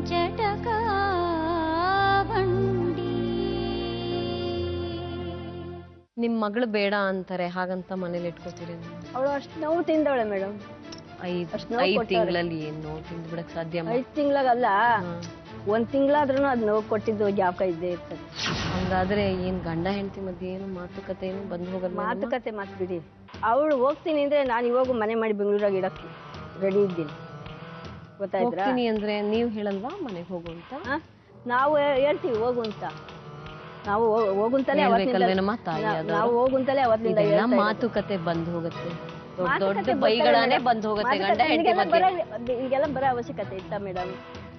ಜಟಕಾ ಬಂಡಿ. ನಿಮ್ ಮಗಳು ಬೇಡ ಅಂತಾರೆ, ಹಾಗಂತ ಮನೇಲಿ ಇಟ್ಕೋತೀರಿ? ಅವಳು ಅಷ್ಟು ನೋವು ತಿಂದವಳೆ ಮೇಡಮ್. 5 ತಿಂಗಳಲ್ಲಿ ಏನ್ ನೋವು ತಿಂದು ಬಿಡಕ್ ಸಾಧ್ಯ? 5 ತಿಂಗಳಾಗಲ್ಲ, 1 ತಿಂಗಳಾದ್ರೂ ಅದ್ ನೋವು ಕೊಟ್ಟಿದ್ದು ಜ್ಞಾಪಕ ಇದ್ದೇ ಇರ್ತದೆ. ಹಂಗಾದ್ರೆ ಏನ್ ಗಂಡ ಹೆಂಡತಿ ಮಧ್ಯೆ ಏನು ಮಾತುಕತೆ ಏನು ಬಂದು ಹೋಗಲ್ಲ? ಮಾತುಕತೆ ಮಾತು ಬಿಡಿ. ಅವಳು ಹೋಗ್ತೀನಿ ಅಂದ್ರೆ ನಾನು ಇವಾಗ ಮನೆ ಮಾಡಿ ಬೆಂಗಳೂರಾಗ ಇಡಕ್ ರೆಡಿ ಇದ್ದೀನಿ, ಗೊತ್ತಾಯ್ತಾ? ಹೋಗ್ತೀನಿ ಅಂದ್ರೆ ನೀವ್ ಹೇಳಲ್ವಾ ಮನೆಗೆ ಹೋಗು ಅಂತ? ನಾವು ಹೇಳ್ತೀವಿ ಹೋಗು ಅಂತ, ನಾವು ಹೋಗುಂತಲೇ ನಾವು ಹೋಗುಂತಲೇ ಅವತ್ತಿಂದ ಮಾತುಕತೆ ಬಂದ್ ಹೋಗುತ್ತೆ, ದೊಡ್ಡ ಬೈಗಳಾನೆ ಬಂದ್ ಹೋಗುತ್ತೆ ಗಂಡ ಹೆಂಡತಿ ಮಧ್ಯೆ. ಈಗೆಲ್ಲ ಬರೋ ಅವಶ್ಯಕತೆ ಇತ್ತ ಮೇಡಮ್?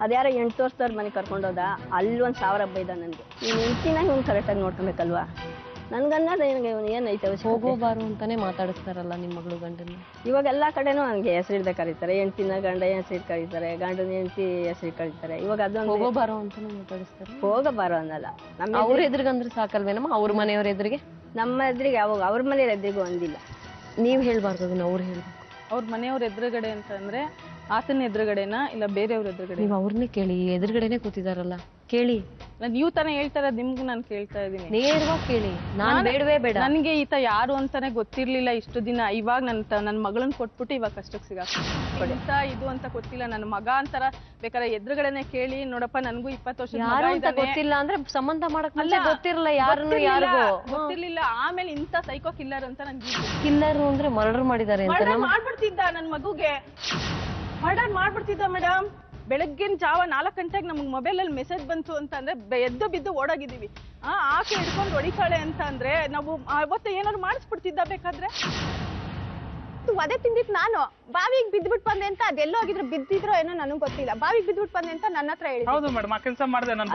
ಅದ್ಯಾರ 8 ವರ್ಷದವ್ರ ಮನೆ ಕರ್ಕೊಂಡೋದ, ಅಲ್ಲಿ 1,000 ಬೈದ ನನ್ಗೆ. ನೀನ್ ಹೆಂಡ್ತಿನ ಇವ್ನು ಕರೆಕ್ಟಾಗಿ ನೋಡ್ಕೊಬೇಕಲ್ವಾ? ನನ್ಗನ್ನೋದು ಏನೈತೆ ಅವಶ್ಯಕತೆ? ಹೋಗೋಬಾರು ಅಂತಾನೆ ಮಾತಾಡಿಸ್ತಾರಲ್ಲ ನಿಮ್ ಮಗಳು ಗಂಡನ. ಇವಾಗ ಎಲ್ಲಾ ಕಡೆನೂ ಹಂಗೆ ಹೆಸರಿಡ್ದೆ ಕರೀತಾರೆ, ಹೆಂಡ್ತಿನ ಗಂಡ ಹೆಸರಿಡ್ ಕರೀತಾರೆ, ಗಂಡನ ಹೆಂಡ್ತಿ ಹೆಸರಿಡ್ ಕರೀತಾರೆ. ಇವಾಗ ಅದೊಂದು ಹೋಗೋಬಾರೋ ಅಂತಾನೆ ಮಾತಾಡಿಸ್ತಾರೆ. ಹೋಗಬಾರೋ ಅನ್ನಲ್ಲ. ಅವ್ರ ಎದುರಿಗಂದ್ರೆ ಸಾಕಲ್ವೇನಮ್ಮ? ಅವ್ರ ಮನೆಯವ್ರ ಎದುರಿಗೆ? ನಮ್ಮ ಎದುರಿಗೆ ಯಾವಾಗ ಅವ್ರ ಮನೆಯವ್ರ ಎದುರಿಗೂ ಒಂದಿಲ್ಲ. ನೀವ್ ಹೇಳ್ಬಾರ್ದು, ಅದನ್ನ ಅವ್ರು ಹೇಳ್ಬೇಕು. ಅವ್ರ ಮನೆಯವ್ರ ಎದುರುಗಡೆ ಅಂತಂದ್ರೆ ಆತನ ಎದುರುಗಡೆನಾ ಇಲ್ಲ ಬೇರೆಯವ್ರ ಎದುರುಗಡೆ? ನೀವ್ ಅವ್ರನ್ನೇ ಕೇಳಿ, ಎದುರುಗಡೆನೆ ಕೂತಿದಾರಲ್ಲ, ಕೇಳಿ. ನೀವು ತಾನೇ ಹೇಳ್ತಾರ, ನಿಮ್ಗೂ ನಾನು ಕೇಳ್ತಾ ಇದೀನಿ. ನೇರವಾಗಿ ಕೇಳಿ. ನಾನ್ ಬೇಡವೇ ಬೇಡ, ನನ್ಗೆ ಈತ ಯಾರು ಅಂತಾನೆ ಗೊತ್ತಿರ್ಲಿಲ್ಲ ಇಷ್ಟು ದಿನ. ಇವಾಗ ನನ್ ಮಗಳನ್ನ ಕೊಟ್ಬಿಟ್ಟು ಇವಾಗ ಕಷ್ಟಕ್ಕೆ ಸಿಗಾಕ ಇದು ಅಂತ ಗೊತ್ತಿಲ್ಲ. ನನ್ನ ಮಗ ಅಂತಾರ ಬೇಕಾದ್ರೆ ಎದುರುಗಡೆನೆ ಕೇಳಿ. ನೋಡಪ್ಪ, ನನ್ಗೂ 20 ವರ್ಷ ಗೊತ್ತಿಲ್ಲ ಅಂದ್ರೆ ಸಂಬಂಧ ಮಾಡಕ್ ಗೊತ್ತಿರಲ್ಲ, ಯಾರನ್ನು ಯಾರಿಗೂ ಗೊತ್ತಿರ್ಲಿಲ್ಲ. ಆಮೇಲೆ ಇಂತ ಸೈಕೋ ಕಿಲ್ಲರ್ ಅಂತ ನನ್ಗೆ. ಕಿಲ್ಲರ್ ಅಂದ್ರೆ ಮರ್ಡರ್ ಮಾಡಿದ್ದಾರೆ ಅಂತ ಮಾಡ್ಬಿಡ್ತಿದ್ದ ನನ್ ಮಗುಗೆ, ಮರ್ಡರ್ ಮಾಡ್ಬಿಡ್ತಿದ್ದ ಮೇಡಮ್. ಬೆಳಗ್ಗಿನ ಜಾವ 4 ಗಂಟೆಗೆ ನಮ್ಗೆ ಮೊಬೈಲ್ ಅಲ್ಲಿ ಮೆಸೇಜ್ ಬಂತು ಅಂತ ಅಂದ್ರೆ ಎದ್ದು ಬಿದ್ದು ಓಡಾಗಿದ್ದೀವಿ. ಆಕೆ ಹಿಡ್ಕೊಂಡು ಹೊಡಿತಾಳೆ ಅಂತ ಅಂದ್ರೆ ನಾವು ಅವತ್ತು ಏನಾದ್ರು ಮಾಡಿಸ್ಬಿಡ್ತಿದ್ದ ಬೇಕಾದ್ರೆ. ವದೆ ತಿಂದಿತ್ತು ನಾನು. ಬಾವಿಗೆ ಬಿದ್ಬಿಟ್ಟು ಬಂದೆ ಅಂತ, ಅದೆಲ್ಲೋ ಹೋಗಿದ್ರು ಬಿದ್ದಿದ್ರೋ ಏನೋ ನನಗೆ ಗೊತ್ತಿಲ್ಲ. ಬಾವಿಗೆ ಬಿದ್ಬಿಟ್ಟು ಬಂದೆ ಅಂತ ನನ್ನ ಹತ್ರ ಹೇಳಿ. ಹೌದು ಮೇಡಮ್, ಆ ಕೆಲಸ ಮಾಡಿದೆ ನಾನು.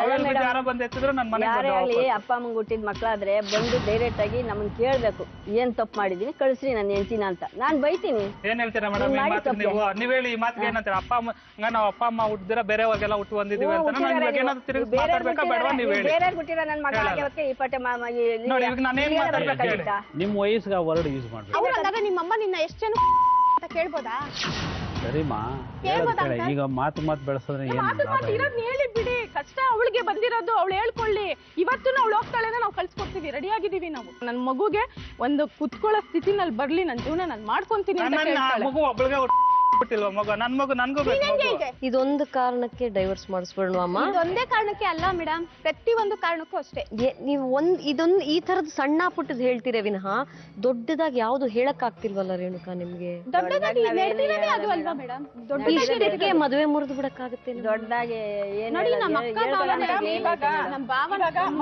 ಯಾರೋ ಬಂದು ಎತ್ತಿದ್ರು ನನ್ನ ಮನೆಗೆ ಯಾರೇ ಆಗಲಿ ಅಪ್ಪ ಅಮ್ಮಂಗೆ ಹುಟ್ಟಿದ ಮಕ್ಕಳಾದ್ರೆ ಬಂದು ಡೈರೆಕ್ಟ್ ಆಗಿ ನಮ್ಮನ್ನ ಕೇಳ್ಬೇಕು, ಏನ್ ತಪ್ಪು ಮಾಡಿದೀನಿ ಕಳಿಸ್ರಿ ನನ್ನ ಹೆಂಡ್ತಿನ ಅಂತ. ನಾನ್ ಬೈತೀನಿ. ಏನ್ ಹೇಳ್ತೀರಾ ಮೇಡಮ್ ನೀವ್ ಹೇಳಿ ಈ ಮಾತಿಗೆ? ಏನಂತೀರ? ಅಪ್ಪ ಅಮ್ಮ ನಾವು ಅಪ್ಪ ಅಮ್ಮ ಹುಟ್ಟಿದಿರ ಬೇರೆಯವ್ರಿಗೆಲ್ಲ ಹುಟ್ಟು ಬಂದಿದೀವಿ ಅಂತ ಏನಾದ್ರು ತಿರುಗಿ ಮಾತಾಡ್ಬೇಕಾ ಬೇಡವಾ? ನೀವ್ ಹೇಳಿ. ಬೇರೆ ಹುಟ್ಟಿರ ನನ್ನ ಮಗ ಈ ಪಟ್ಟೆ ನೋಡಿ, ಈಗ ನಾನು ಏನ್ ಮಾತಾಡ್ಬೇಕು? ನಿಮ್ ವಯಸ್ಸಿಗೆ ವರ್ಡ್ ಯೂಸ್ ಮಾಡ್ಬೇಕು. ಅವ್ರಂದಾಗ ನಿಮ್ಮಮ್ಮ ನಿನ್ನ ಎಷ್ಟು ಜನ ಅಂತ ಕೇಳ್ಬೋದಾ? ಸರಿಮಾ, ಈಗ ಮಾತು ಬೆಳೆಸೋದ್ರೆ ಇರೋದ್ ಹೇಳಿ ಬಿಡಿ. ಕಷ್ಟ ಅವಳಿಗೆ ಬಂದಿರೋದು, ಅವಳು ಹೇಳ್ಕೊಳ್ಳಿ. ಇವತ್ತು ಅವಳು ಹೋಗ್ತಾಳೆ, ನಾವು ಕಳ್ಸಿಕೊಡ್ತೀವಿ, ರೆಡಿ ಆಗಿದೀವಿ ನಾವು. ನನ್ ಮಗುಗೆ ಒಂದು ಕುತ್ಕೊಳ್ಳೋ ಸ್ಥಿತಿನಲ್ಲಿ ಬರ್ಲಿ, ನನ್ ಜೀವನ ನಾನು ಮಾಡ್ಕೊಂತೀನಿ ಅಂತ. ಇದೊಂದು ಕಾರಣಕ್ಕೆ ಡೈವರ್ಸ್ ಮಾಡಿಸ್ಬಿಡೋಣ? ಇದೊಂದೇ ಕಾರಣಕ್ಕೆ ಅಲ್ಲ ಮೇಡಮ್, ಪ್ರತಿ ಒಂದು ಕಾರಣಕ್ಕೂ ಅಷ್ಟೇ. ನೀವು ಇದೊಂದು ಈ ತರದ್ ಸಣ್ಣ ಪುಟ್ಟದ್ ಹೇಳ್ತೀರ ವಿನಃ ದೊಡ್ಡದಾಗಿ ಯಾವ್ದು ಹೇಳಕ್ ಆಗ್ತಿಲ್ವಲ್ಲ ರೇಣುಕಾ ನಿಮ್ಗೆ? ಅದು ಅಲ್ವಾ ಮೇಡಮ್? ಇಷ್ಟಕ್ಕೆ ಮದುವೆ ಮುರಿದು ಬಿಡಕ್ಕಾಗುತ್ತೆ? ದೊಡ್ಡದಾಗಿ ನೋಡಿ, ನಮ್ಮ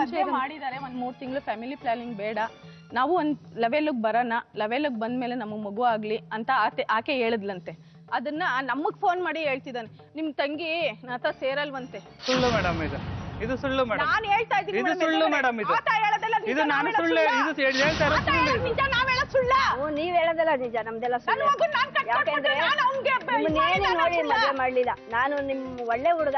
ಮದುವೆ ಮಾಡಿದ್ದಾರೆ, 1-3 ತಿಂಗಳು ಫ್ಯಾಮಿಲಿ ಪ್ಲಾನಿಂಗ್ ಬೇಡ, ನಾವು ಒಂದ್ ಲೆವೆಲ್ಗೆ ಬರೋಣ, ಲೆವೆಲ್ಗೆ ಬಂದ್ಮೇಲೆ ನಮಗ್ ಮಗು ಆಗ್ಲಿ ಅಂತ ಆಕೆ ಹೇಳಿದ್ಲಂತೆ. ಅದನ್ನ ನಮಗ್ ಫೋನ್ ಮಾಡಿ ಹೇಳ್ತಿದ್ದಾನೆ, ನಿಮ್ ತಂಗಿ ನಾತ ಸೇರಲ್ವಂತೆ. ಸುಳ್ಳು ಮೇಡಮ್, ಇದು ಸುಳ್ಳು ಮೇಡಮ್. ನಾನು ಹೇಳ್ತಾ ಇದ್ದೀನಿ, ಇದು ಸುಳ್ಳು ಮೇಡಮ್. ಇದು ನಾನು ಸುಳ್ಳು, ಇದು ಹೇಳ್ತಾ ಇರೋದು ನಿಜ. ನಾವ್ ಹೇಳೋದು ಸುಳ್ಳ? ನೀವ್ ಹೇಳೋದಲ್ಲ ನಿಜ, ನಮ್ದೆಲ್ಲ ಸುಳ್ಳು. ಯಾಕಂದ್ರೆ ನೋಡಿ ಮದುವೆ ಮಾಡ್ಲಿಲ್ಲ ನಾನು. ನಿಮ್ ಒಳ್ಳೆ ಹುಡುಗ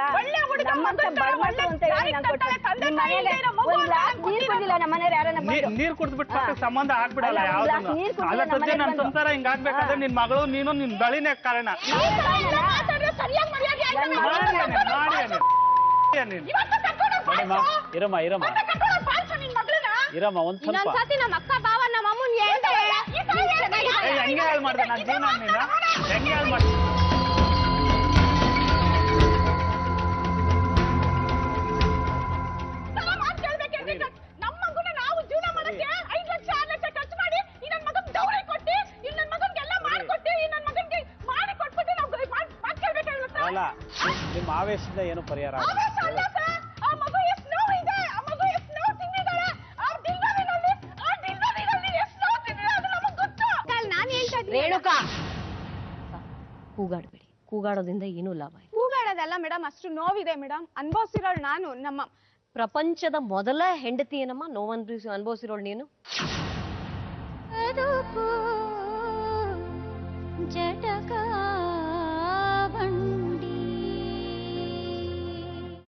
ನಮ್ಮಂತ ಬಡಮಕ್ಳು ಅಂತ ಹೇಳಿ ನಾನು ಕೊಟ್ಟೆ. ನಿಮ್ ಮನೇಲಿ ಒಂದ್ ಗ್ಲಾಸ್ ನೀರ್ ಕುಡಿದಿಲ್ಲ ನಮ್ಮ ಮನೇಲಿ ಯಾರನ್ನ ನೀರ್ ಕುಡ್ದ್ಬಿಟ್ಟು ಸಂಬಂಧ ಆಗ್ಬಿಡಲ್ಲ ಯಾವ್ದು. ಅಲ್ಲ ಸದ್ಯ ನನ್ ಸಂಸಾರ ಹಿಂಗ್ ಆಗ್ಬೇಕಾದ್ರೆ ನಿನ್ ಮಗಳು ನೀನು ನಿನ್ ಬಳಿನೇ ಕಾರಣ. ಇರಮ್ಮ ಒಂದ್ ಸ್ವಲ್ಪ ನಮ್ಮ ಅಕ್ಕ ಬಾವ ನಮ್ಮ ಅಮ್ಮನ್ ಹೆಂಗೆ ಹಾಳು ಮಾಡ್ದೆ ನನ್ನ ಜೀವನ? ನೀನು ಹೆಂಗೆ ಹಾಳು ಮಾಡ್ದೆ? ನಮ್ಮ ಮಗುನ ನಾವು ಜೀವನ ಮಾಡಕ್ಕೆ 5 ಲಕ್ಷ 6 ಲಕ್ಷ ಖರ್ಚು ಮಾಡಿ ಈ ನನ್ ಮಗನ್ ದೌರಿ ಕೊಟ್ಟಿ, ಈ ನನ್ ಮಗನ್ಗೆಲ್ಲ ಮಾಡ್ಕೊಟ್ಟಿ, ಈ ನನ್ ಮಗನ್ಗೆ ಮಾಡಿ ಕೊಟ್ಬಿಟ್ಟು ನಾವು ಮಾತು ಕೇಳ್ಬೇಕಾಗಿರುತ್ತೆ. ಅಲ್ಲ, ನಿಮ್ಮ ಆವೇಶದಿಂದ ಏನು ಪರಿಹಾರ ಆಗಲ್ಲ. ಆ ಮಗು ಎಷ್ಟು ನೋವು ಇದೆ, ಆ ಮಗು ಎಷ್ಟು ನೋವು ತಿಂದಿದ್ದಾಳೆ, ಆ ಡಿಲ್ವರಿನಲ್ಲಿ ಎಷ್ಟು ನೋವು ತಿಂದಿದೆ ಅದು ನಮಗ್ ಗೊತ್ತು. ನಾನು ಹೇಳ್ತಾ ಇದ್ದೀನಿ ರೇಣುಕಾ, ಕೂಗಾಡ್ಬೇಡಿ. ಕೂಗಾಡೋದ್ರಿಂದ ಏನೂ ಲಾಭ ಇಲ್ಲ. ಕೂಗಾಡೋದಲ್ಲ ಮೇಡಮ್, ಅಷ್ಟು ನೋವಿದೆ ಮೇಡಮ್. ಅನುಭವಿಸಿರೋಳು ನಾನು. ನಮ್ಮ ಪ್ರಪಂಚದ ಮೊದಲ ಹೆಂಡತಿ ಏನಮ್ಮ ನೋವನ್ನು ಅನುಭವಿಸಿರೋಳು ನೀನು? ಜಟಕಾ